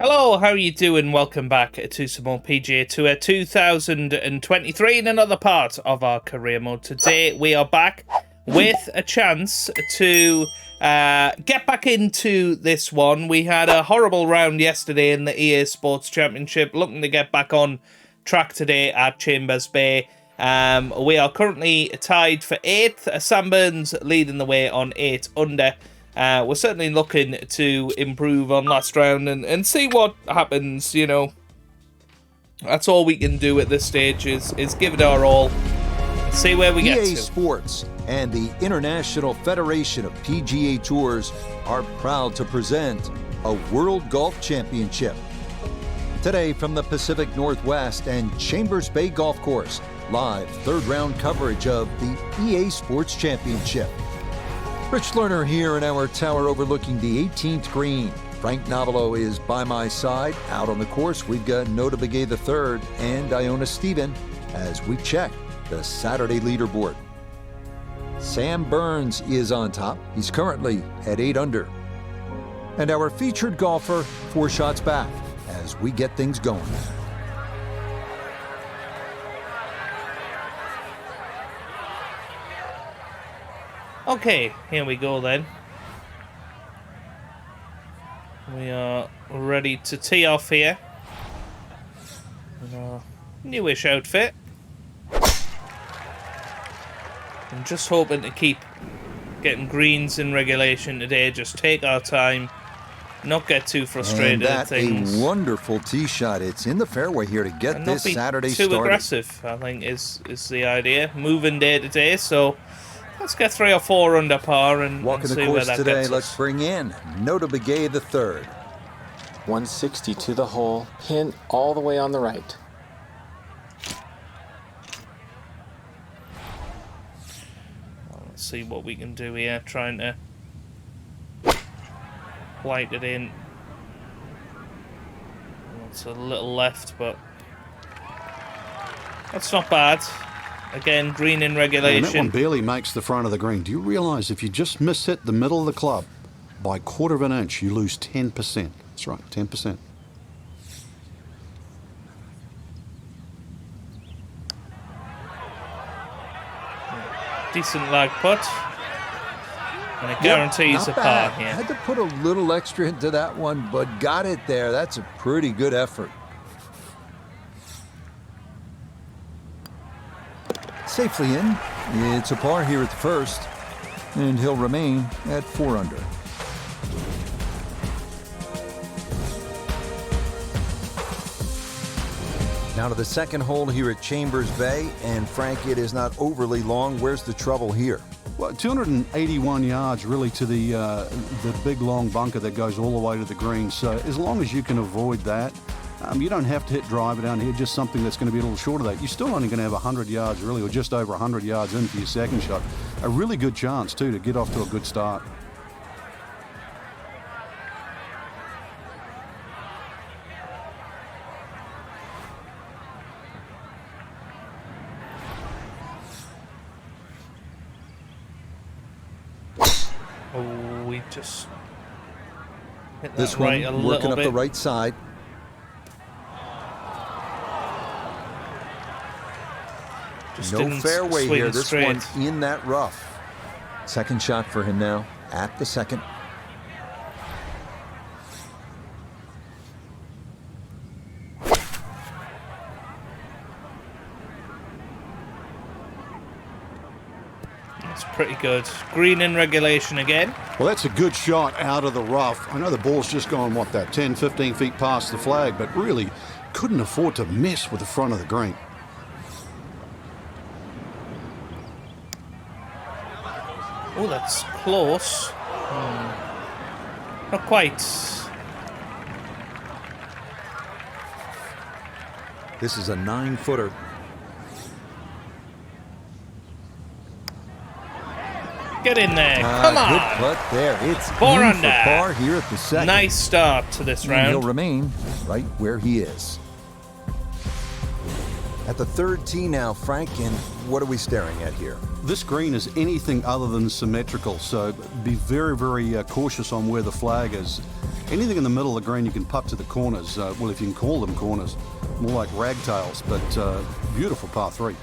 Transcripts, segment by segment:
Hello, how are you doing? Welcome back to some more PGA Tour 2023 in another part of our career mode. Today we are back with a chance to get back into this one. We had a horrible round yesterday in the EA Sports Championship, looking to get back on track today at Chambers Bay. We are currently tied for 8th. Sam Burns leading the way on 8 under. We're certainly looking to improve on last round and see what happens, you know. That's all we can do at this stage is give it our all and see where we get to. EA Sports and the International Federation of PGA Tours are proud to present a World Golf Championship. Today from the Pacific Northwest and Chambers Bay Golf Course, live third round coverage of the EA Sports Championship. Rich Lerner here in our tower overlooking the 18th green. Frank Novello is by my side. Out on the course, we've got Nota Begay III and Iona Stephen as we check the Saturday leaderboard. Sam Burns is on top. He's currently at 8 under. And our featured golfer 4 shots back as we get things going. Okay, here we go then. We are ready to tee off here in our newish outfit. I'm just hoping to keep getting greens in regulation today. Just take our time, not get too frustrated at things. A wonderful tee shot. It's in the fairway here to get this Saturday started. Too aggressive, I think, is the idea. Moving day to day, so let's get 3 or 4 under par and see where that today, gets us. let's bring in Nota Begay III. 160 to the hole, pin all the way on the right. Well, let's see what we can do here, trying to light it in. It's a little left, but that's not bad. Again, green in regulation. And that one barely makes the front of the green. Do you realise if you just miss hit the middle of the club by 1/4 of an inch, you lose 10%. That's right, 10%. Decent lag putt. And it guarantees a par here. Had to put a little extra into that one, but got it there. That's a pretty good effort. Safely in. It's a par here at the first, and he'll remain at 4 under. Now to the second hole here at Chambers Bay, and Frank, it is not overly long. Where's the trouble here? Well, 281 yards really to the big long bunker that goes all the way to the green. So as long as you can avoid that, you don't have to hit driver down here, just something that's going to be a little short of that. You're still only going to have 100 yards really, or just over 100 yards into your second shot. A really good chance too to get off to a good start. Oh, we just hit that This right one a working little up bit. the right side. Just No didn't fairway swing here. This straight. one's in that rough. Second shot for him now at the second. That's pretty good. Green in regulation again. Well, that's a good shot out of the rough. I know the ball's just gone, what, that 10, 15 feet past the flag, but really couldn't afford to mess with the front of the green. Oh, that's close. Not quite. This is a 9-footer. Get in there. Come on. Good putt there. It's 4 in under. for par here at the second. Nice start to this And he'll round. remain right where he is. At the third tee now, Frank, and what are we staring at here? This green is anything other than symmetrical, so be very, very cautious on where the flag is. Anything in the middle of the green you can putt to the corners. Well, if you can call them corners, more like ragtails, but beautiful par 3.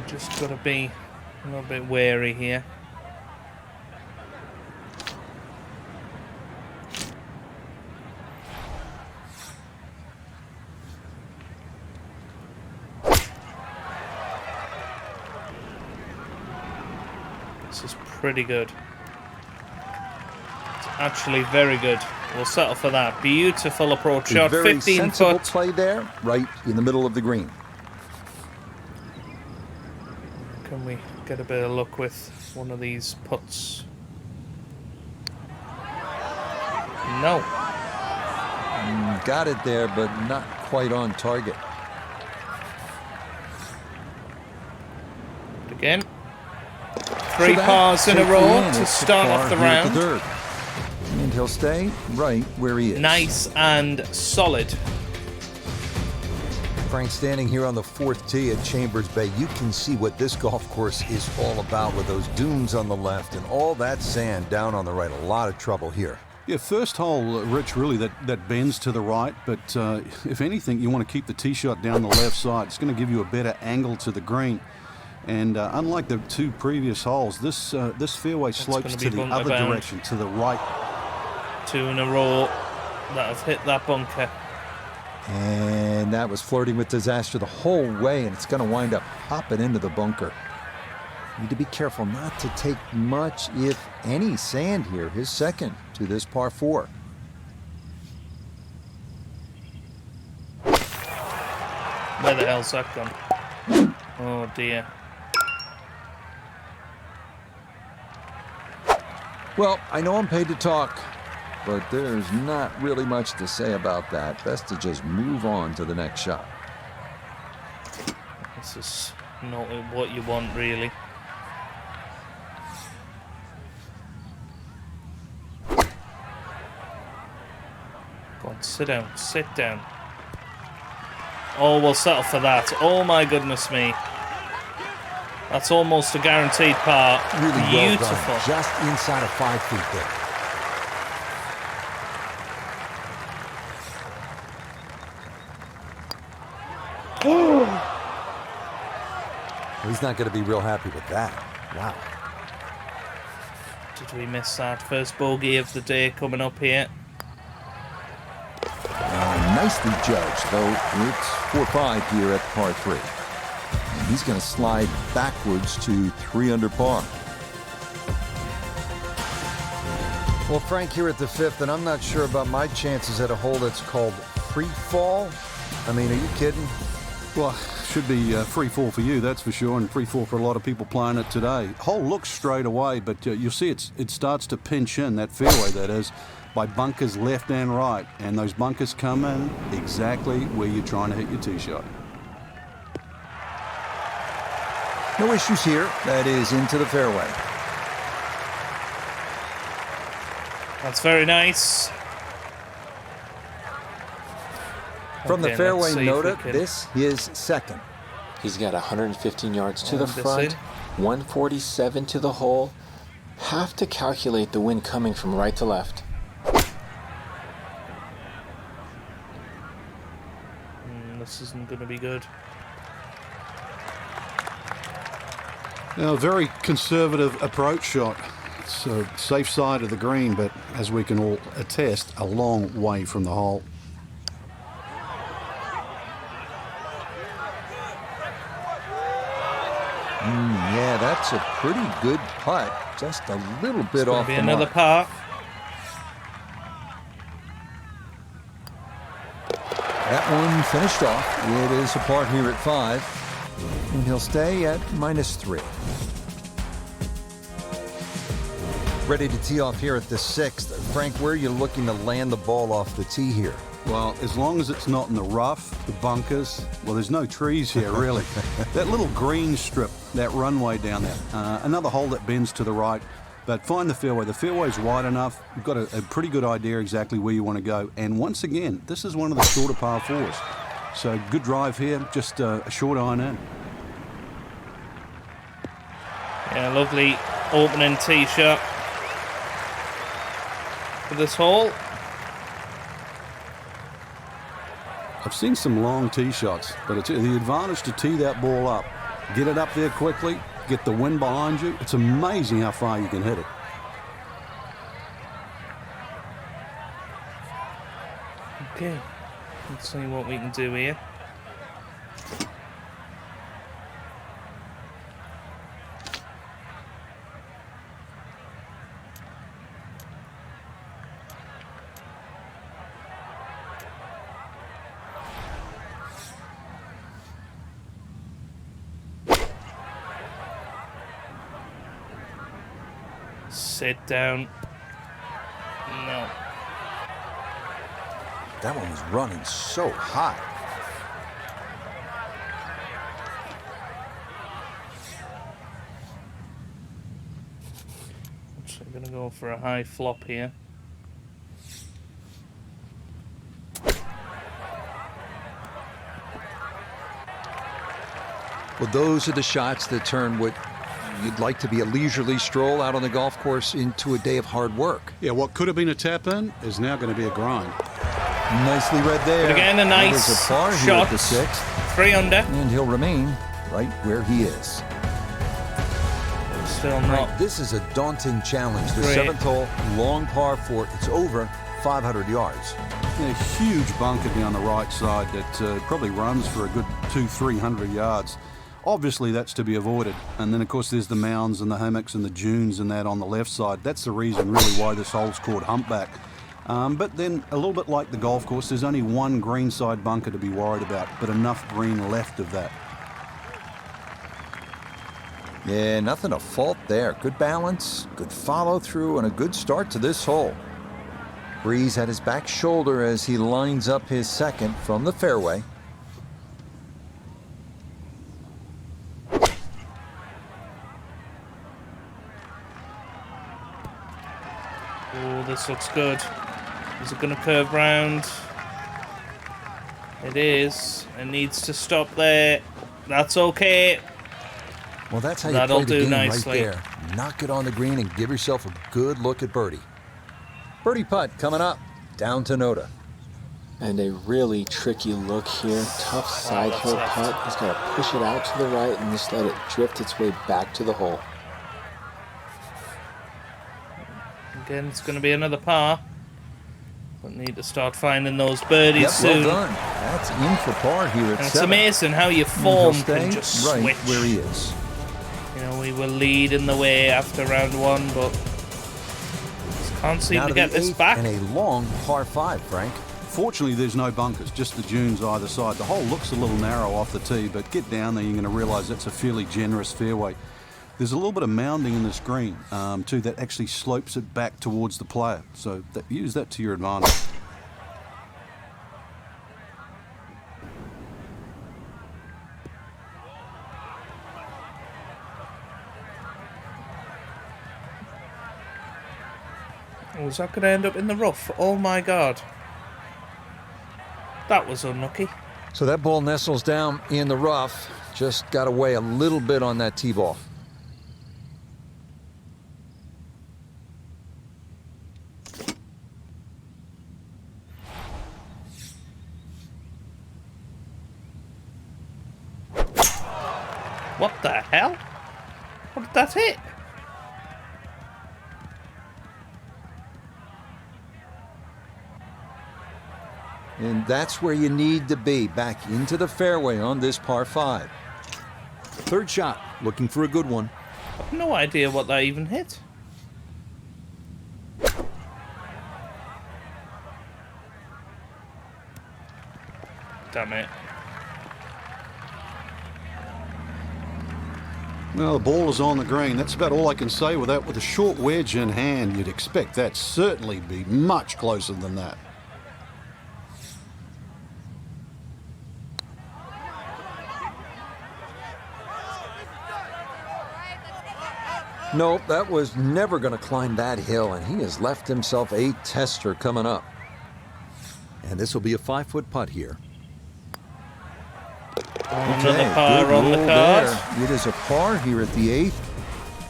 Just got to be a little bit wary here. This is pretty good. It's actually very good. We'll settle for that. Beautiful approach shot. Very 15 sensible foot. play there, right in the middle of the green. Can we get a bit of luck with one of these putts? No. Got it there, but not quite on target. Again. 3 pars in a row to start off the round. And he'll stay right where he is. Nice and solid. Frank, standing here on the 4th tee at Chambers Bay, you can see what this golf course is all about with those dunes on the left and all that sand down on the right. A lot of trouble here. Yeah, first hole, Rich, really that bends to the right, but if anything, you want to keep the tee shot down the left side. It's going to give you a better angle to the green. And unlike the 2 previous holes, this fairway slopes to the other direction, to the right. 2 in a row that have hit that bunker. And that was flirting with disaster the whole way, and it's going to wind up hopping into the bunker. Need to be careful not to take much, if any, sand here. His second to this par 4. Where the hell's that gone? Oh dear. Well, I know I'm paid to talk, but there's not really much to say about that. Best to just move on to the next shot. This is not what you want, really. Go on, sit down, sit down. Oh, we'll settle for that. Oh my goodness me. That's almost a guaranteed par. Really beautiful. Well done. Just inside of 5 feet there. He's not going to be real happy with that. Wow. Did we miss that first bogey of the day coming up here? Nicely judged, though. It's 4-5 here at par 3. And he's going to slide backwards to 3 under par. Well, Frank, here at the 5th, and I'm not sure about my chances at a hole that's called free fall. I mean, are you kidding? Well, should be free fall for you, that's for sure, and free fall for a lot of people playing it today. Hole looks straight away, but you'll see it starts to pinch in, that fairway that is, by bunkers left and right, and those bunkers come in exactly where you're trying to hit your tee shot. No issues here. That is into the fairway. That's very nice. From the fairway nota, this is second. He's got 115 yards to the front, 147 to the hole. Have to calculate the wind coming from right to left. This isn't going to be good. Now, a very conservative approach shot. It's a safe side of the green, but as we can all attest, a long way from the hole. Yeah, that's a pretty good putt. Just a little bit off the mark. Another par. That one finished off. It is a par here at 5. And he'll stay at -3. Ready to tee off here at the 6th. Frank, where are you looking to land the ball off the tee here? Well, as long as it's not in the rough, the bunkers, well, there's no trees here, really. That little green strip, that runway down there, another hole that bends to the right, but find the fairway. The fairway's wide enough. You've got a pretty good idea exactly where you want to go. And once again, this is one of the shorter par fours. So good drive here, just a short iron in. Yeah, lovely opening tee shot for this hole. I've seen some long tee shots, but it's the advantage to tee that ball up, get it up there quickly, get the wind behind you. It's amazing how far you can hit it. Okay, let's see what we can do here. Sit down. No. That one was running so high. So I'm going to go for a high flop here. Well, those are the shots that turn what you'd like to be a leisurely stroll out on the golf course into a day of hard work. Yeah, what could have been a tap-in is now going to be a grind. Nicely read there. But again, a nice a par here shot. at the 6th. 3 under. And he'll remain right where he is. Still not. This is a daunting challenge. The Great. 7th hole, long par 4. It's over 500 yards. A huge bunker down the right side that probably runs for a good 200-300 yards. Obviously, that's to be avoided. And then, of course, there's the mounds and the hammocks and the dunes and that on the left side. That's the reason, really, why this hole's called Humpback. But then, a little bit like the golf course, there's only one greenside bunker to be worried about, but enough green left of that. Yeah, nothing to fault there. Good balance, good follow-through, and a good start to this hole. Breeze at his back shoulder as he lines up his second from the fairway. Oh, this looks good. Is it going to curve round? It is. It needs to stop there. That's okay. Well, that's how you That'll play the do game nicely. right there. Knock it on the green and give yourself a good look at birdie. Birdie putt coming up, down to Noda. And a really tricky look here. Tough side hill putt. He's got to push it out to the right and just let it drift its way back to the hole. Again, it's going to be another par. But need to start finding those birdies Yep, soon. well done. That's in for par here at And it's 7. amazing how your He'll form stay can just right switch. where he is. You know, we were leading the way after round 1, but just can't seem Now to to get the this 8th back. and a long par 5, Frank. Fortunately, there's no bunkers, just the dunes either side. The hole looks a little narrow off the tee, but get down there, you're going to realize that's a fairly generous fairway. There's a little bit of mounding in this green, too, that actually slopes it back towards the player. So use that to your advantage. Oh, is that going to end up in the rough? Oh my god. That was unlucky. So that ball nestles down in the rough. Just got away a little bit on that tee ball. What the hell? What did that hit? And that's where you need to be, back into the fairway on this par 5. Third shot, looking for a good one. I have no idea what that even hit. Damn it. Well, the ball is on the green. That's about all I can say with that. With a short wedge in hand, you'd expect that certainly be much closer than that. Nope, that was never going to climb that hill, and he has left himself a tester coming up. And this will be a 5-foot putt here. Another par on the card. There. It is a par here at the 8th.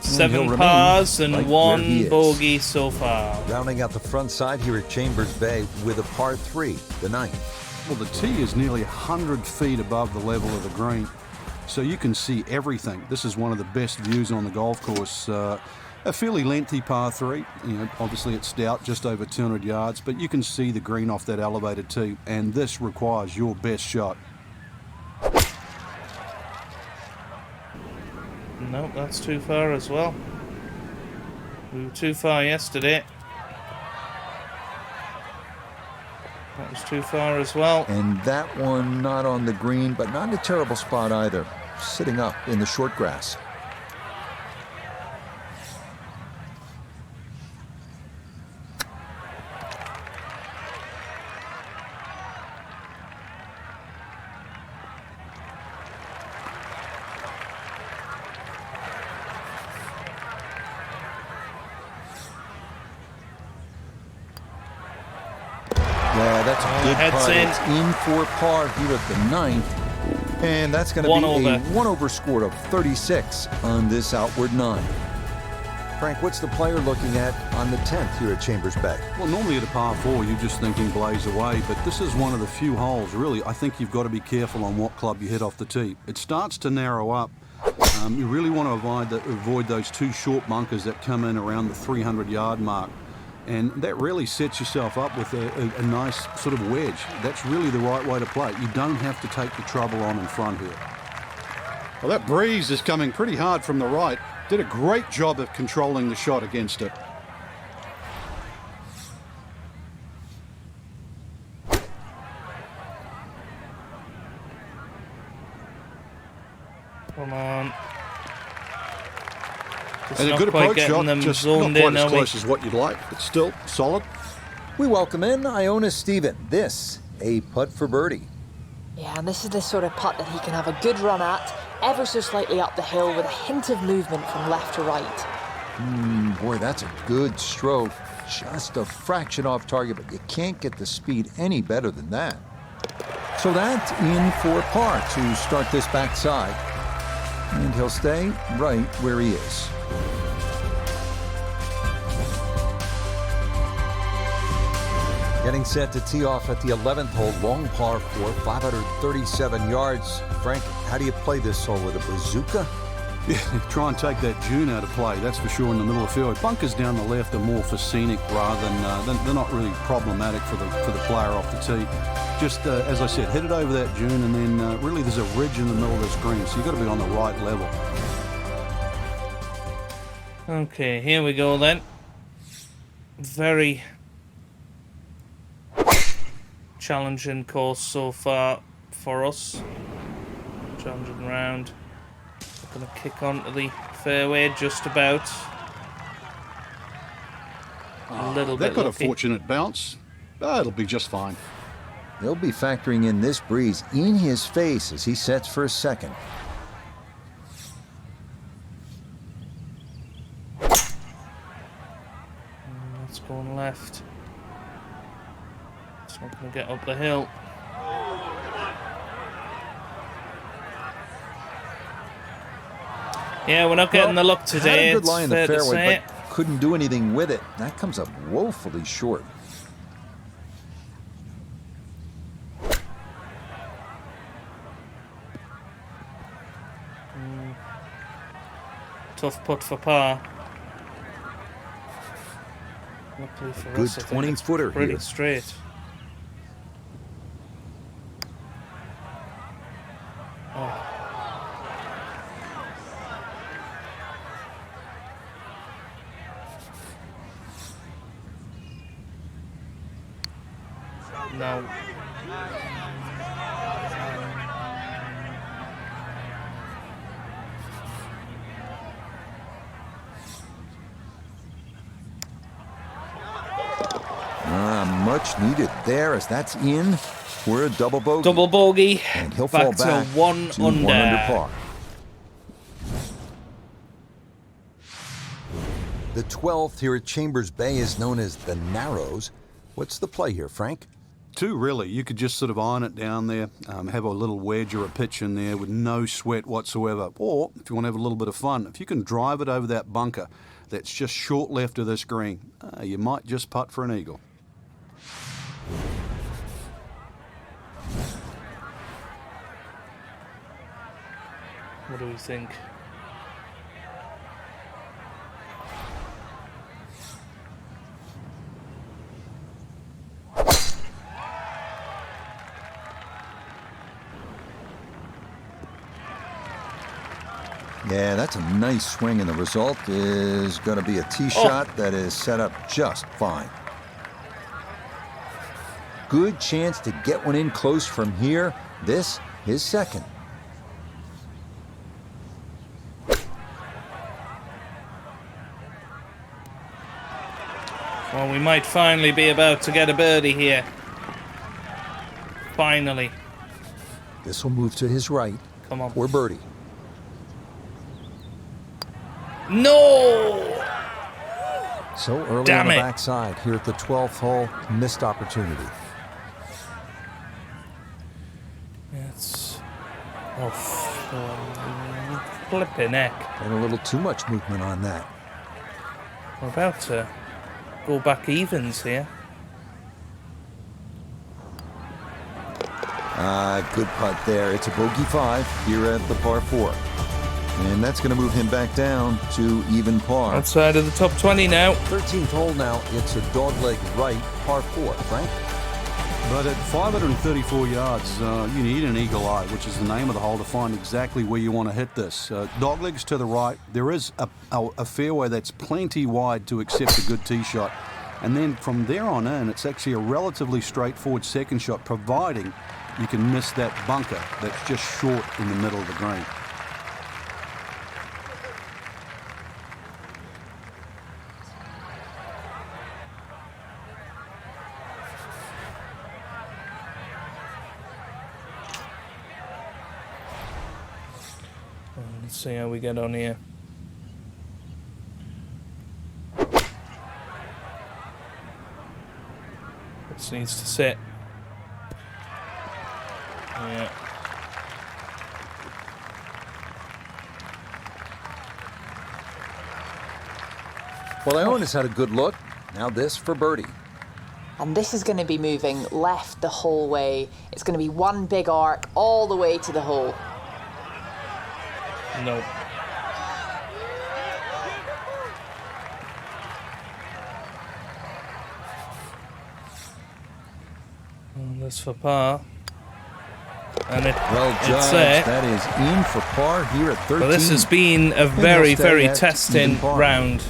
7 pars and 1 bogey so far. Rounding out the front side here at Chambers Bay with a par 3, the 9th. Well, the tee is nearly 100 feet above the level of the green, so you can see everything. This is one of the best views on the golf course. A fairly lengthy par 3. You know, obviously it's stout, just over 200 yards, but you can see the green off that elevated tee, and this requires your best shot. Nope, that's too far as well. We were too far yesterday. That was too far as well. And that one not on the green, but not in a terrible spot either. Sitting up in the short grass. Yeah, that's a good putt. It's in for par here at the 9th. And that's going to be a 1-over score of 36 on this outward 9. Frank, what's the player looking at on the 10th here at Chambers Bay? Well, normally at a par 4, you're just thinking blaze away, but this is one of the few holes, really, I think you've got to be careful on what club you hit off the tee. It starts to narrow up. You really want to avoid those 2 short bunkers that come in around the 300-yard mark. And that really sets yourself up with a nice sort of wedge. That's really the right way to play it. You don't have to take the trouble on in front here. Well, that breeze is coming pretty hard from the right. Did a great job of controlling the shot against it. Come on. And a good approach shot, just not quite as close as what you'd like, but still solid. We welcome in Iona Stephen. This, a putt for birdie. Yeah, and this is the sort of putt that he can have a good run at, ever so slightly up the hill with a hint of movement from left to right. Boy, that's a good stroke. Just a fraction off target, but you can't get the speed any better than that. So that's in for par to start this backside. And he'll stay right where he is. Getting set to tee off at the 11th hole, long par 4, 537 yards. Frank, how do you play this hole, with a bazooka? Yeah, try and take that June out of play, that's for sure, in the middle of the field. Bunkers down the left are more for scenic rather than they're not really problematic for the player off the tee. Just, as I said, hit it over that June, and then really there's a ridge in the middle of this green, so you've got to be on the right level. Okay, here we go then. Very challenging course so far for us. Challenging round. Going to kick onto the fairway just about. A little bit They've got lucky. a fortunate bounce. It'll be just fine. He'll be factoring in this breeze in his face as he sets for a second. That's going left. It's not going to get up the hill. Yeah, we're not getting the luck today. Had a good lie in the fair to fairway, say. but couldn't do anything with it. That comes up woefully short. Tough putt for par. Luckily for Good us, I think it's 20-footer pretty here. straight. Oh. No. Much needed there, as that's in for a double bogey. Double bogey. And he'll fall back to one under par. The 12th here at Chambers Bay is known as the Narrows. What's the play here, Frank? Two, really. You could just sort of iron it down there, have a little wedge or a pitch in there with no sweat whatsoever. Or, if you want to have a little bit of fun, if you can drive it over that bunker that's just short left of this green, you might just putt for an eagle. What do we think? Yeah, that's a nice swing, and the result is going to be a tee shot that is set up just fine. Good chance to get one in close from here. This, his second. Well, we might finally be about to get a birdie here. Finally. This will move to his right. Come on. For birdie. No! So early Damn on the it. backside here at the 12th hole, missed opportunity. It's... Oh, flipping heck. And a little too much movement on that. We're about to go back evens here. Good putt there. It's a bogey 5 here at the par 4. And that's going to move him back down to even par. Outside of the top 20 now. 13th hole now. It's a dogleg right, par 4. Frank? But at 534 yards, you need an eagle eye, which is the name of the hole, to find exactly where you want to hit this. Doglegs to the right. There is a fairway that's plenty wide to accept a good tee shot. And then from there on in, it's actually a relatively straightforward second shot, providing you can miss that bunker that's just short in the middle of the green. Let's see how we get on here. This needs to sit. Yeah. Well, Iona's had a good look. Now this for birdie. And this is going to be moving left the whole way. It's going to be one big arc all the way to the hole. Nope. And this for par. And Well it's judged. set. That is in for par here at 13. But this has been a And very, they'll stay very at testing even par. round.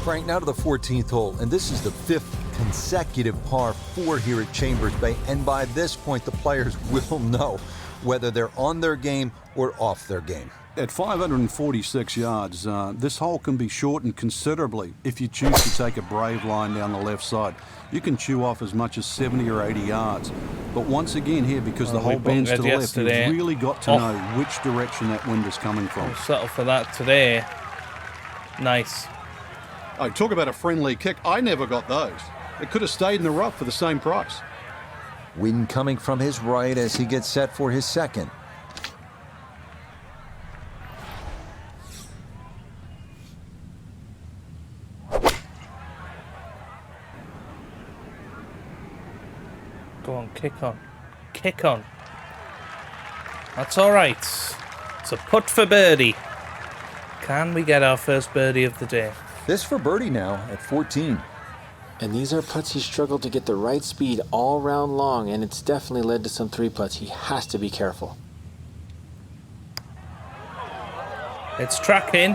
Frank, now to the 14th hole, and this is the 5th consecutive par 4 here at Chambers Bay, and by this point the players will know whether they're on their game or off their game. At 546 yards, this hole can be shortened considerably if you choose to take a brave line down the left side. You can chew off as much as 70 or 80 yards. But once again here, because the hole bends to the left, you've really got to know which direction that wind is coming from. We'll settle for that today. Nice. Oh, talk about a friendly kick. I never got those. It could have stayed in the rough for the same price. Wind coming from his right as he gets set for his second. Go on, kick on. Kick on. That's all right. It's a putt for birdie. Can we get our first birdie of the day? This for birdie now at 14. And these are putts he struggled to get the right speed all round long, and it's definitely led to some 3-putts. He has to be careful. It's tracking.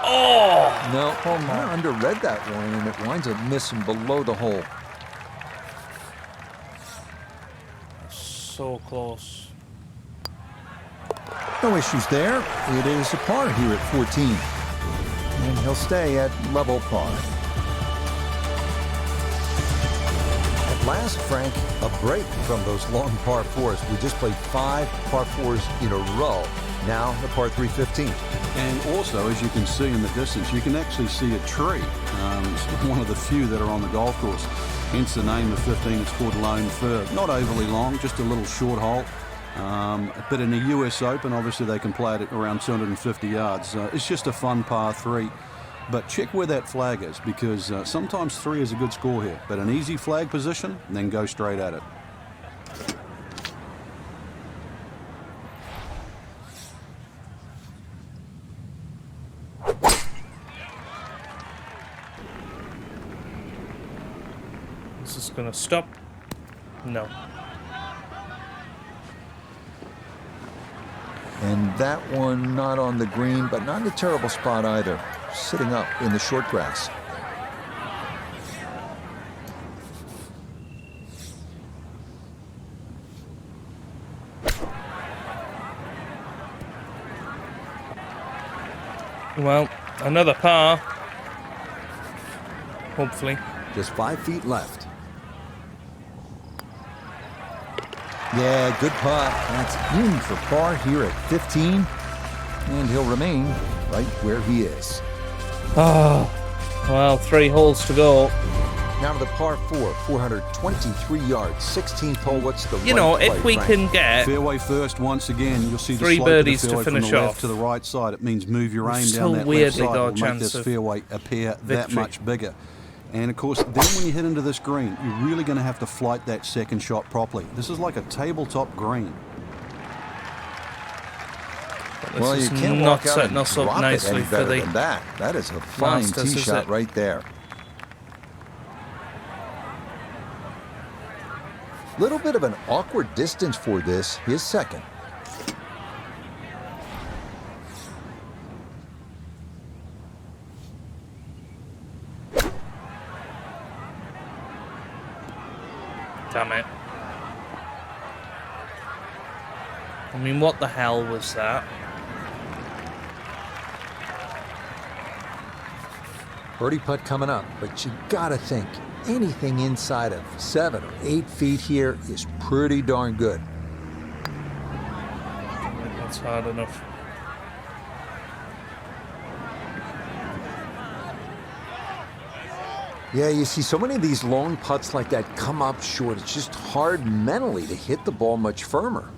Oh! No, I underread that one, and it winds up missing below the hole. So close. No issues there. It is a par here at 14. And he'll stay at level par. last, Frank, a break from those long par 4s. We just played 5 par 4s in a row. Now the par 3 15th. And also, as you can see in the distance, you can actually see a tree. It's one of the few that are on the golf course. Hence the name of 15. It's called Lone Fir. Not overly long, just a little short hole. But in the US Open, obviously they can play it at around 250 yards. It's just a fun par 3. But check where that flag is, because sometimes 3 is a good score here. But an easy flag position, then go straight at it. Is this going to stop? No. And that one not on the green, but not in a terrible spot either. Sitting up in the short grass. Well, another par. Hopefully. Just 5 feet left. Yeah, good putt. That's in for par here at 15. And he'll remain right where he is. Oh, well, 3 holes to go. Now to the par 4, 423 yards, 16th hole. What's the You know, if we can get fairway first once again, you'll see the 3 slope of the birdies to fairway from finish the off. left to the right side. It means move your aim So down that weirdly left side. got a It'll make chance this of fairway appear that victory. much bigger. And of course, then when you hit into this green, you're really going to have to flight that second shot properly. This is like a tabletop green. Well, you can't not walk out setting and us up drop it nicely any for better the than that. That is a fine Masters, tee is shot it? right there. Little bit of an awkward distance for this, his second. Damn it. I mean, what the hell was that? Birdie putt coming up, but you gotta think anything inside of 7 or 8 feet here is pretty darn good. That's hard enough. Yeah, you see so many of these long putts like that come up short. It's just hard mentally to hit the ball much firmer.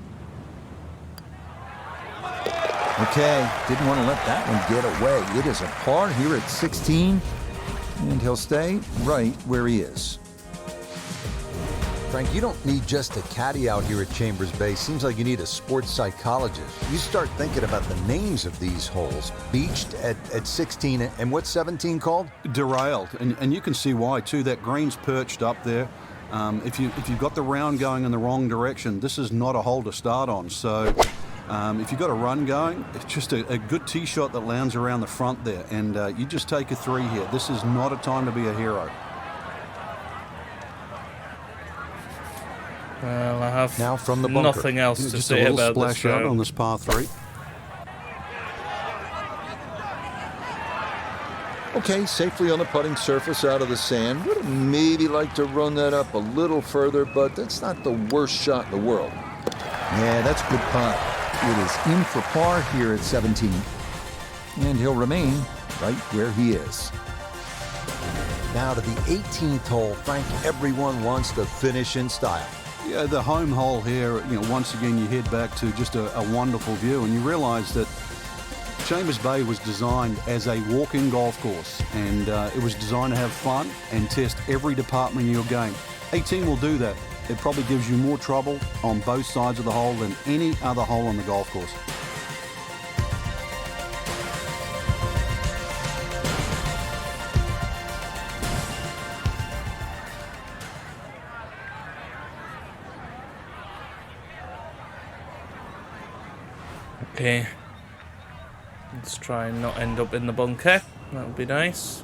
Okay, didn't want to let that one get away. It is a par here at 16, and he'll stay right where he is. Frank, you don't need just a caddy out here at Chambers Bay. Seems like you need a sports psychologist. You start thinking about the names of these holes. Beached at 16, and what's 17 called? Derailed, and you can see why too. That green's perched up there. If you've got the round going in the wrong direction, this is not a hole to start on. So if you've got a run going, it's just a good tee shot that lands around the front there, and you just take a 3 here. This is not a time to be a hero. Well, I have Now from the bunker. nothing else to Just a say little about this splash out on round. this par 3. Okay, safely on the putting surface out of the sand. Would have maybe like to run that up a little further, but that's not the worst shot in the world. Yeah, that's a good putt. It is in for par here at 17. And he'll remain right where he is. Now to the 18th hole. Frank, everyone wants to finish in style. Yeah, the home hole here, once again you head back to just a wonderful view, and you realise that Chambers Bay was designed as a walk-in golf course, and it was designed to have fun and test every department of your game. 18 will do that. It probably gives you more trouble on both sides of the hole than any other hole on the golf course. Okay. Let's try and not end up in the bunker. That would be nice.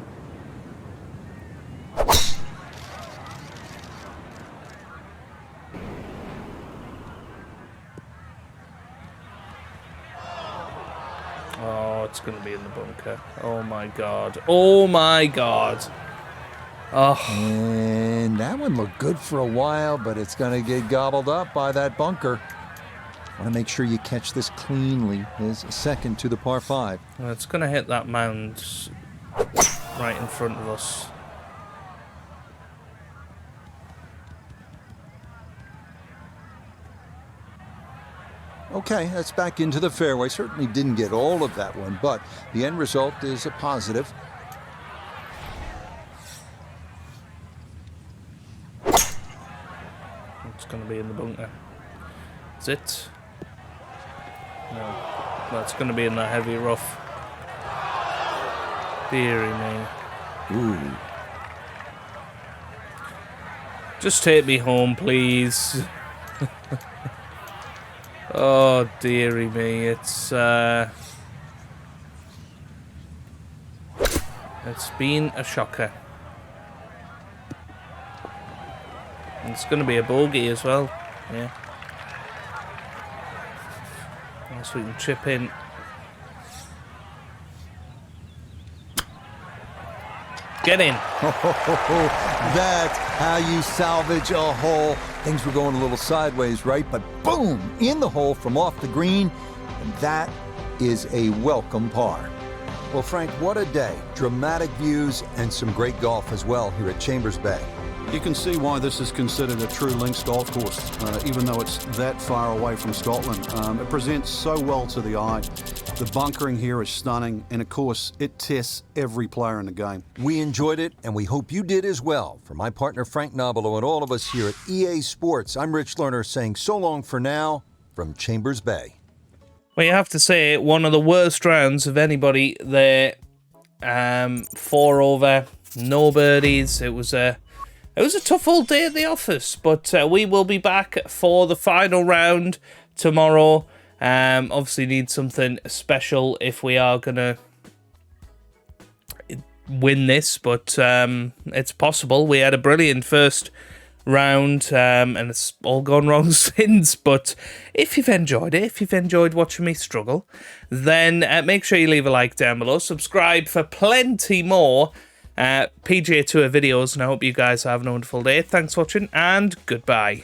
Oh, it's going to be in the bunker. Oh my god. Oh my god. Oh. And that one looked good for a while, but it's going to get gobbled up by that bunker. Want to make sure you catch this cleanly. Is second to the par 5. Well, it's going to hit that mound right in front of us. Okay, that's back into the fairway. Certainly didn't get all of that one, but the end result is a positive. It's going to be in the bunker. Is it? No. Well, it's going to be in that heavy rough. Deary me. Ooh. Just take me home, please. Oh, dearie me. It's been a shocker. It's going to be a bogey as well. Yeah. Unless we can chip in. Get in. That's how you salvage a hole. Things were going a little sideways, right? But boom, in the hole from off the green. And that is a welcome par. Well, Frank, what a day. Dramatic views and some great golf as well here at Chambers Bay. You can see why this is considered a true links golf course, even though it's that far away from Scotland. It presents so well to the eye. The bunkering here is stunning, and of course, it tests every player in the game. We enjoyed it, and we hope you did as well. For my partner Frank Nobilo and all of us here at EA Sports, I'm Rich Lerner saying so long for now from Chambers Bay. Well, you have to say, one of the worst rounds of anybody there. 4 over, no birdies. It was a tough old day at the office, but we will be back for the final round tomorrow. Obviously need something special if we are going to win this, but it's possible. We had a brilliant first round, and it's all gone wrong since. But if you've enjoyed it, if you've enjoyed watching me struggle, then make sure you leave a like down below. Subscribe for plenty more PGA Tour videos, and I hope you guys are having a wonderful day. Thanks for watching, and goodbye.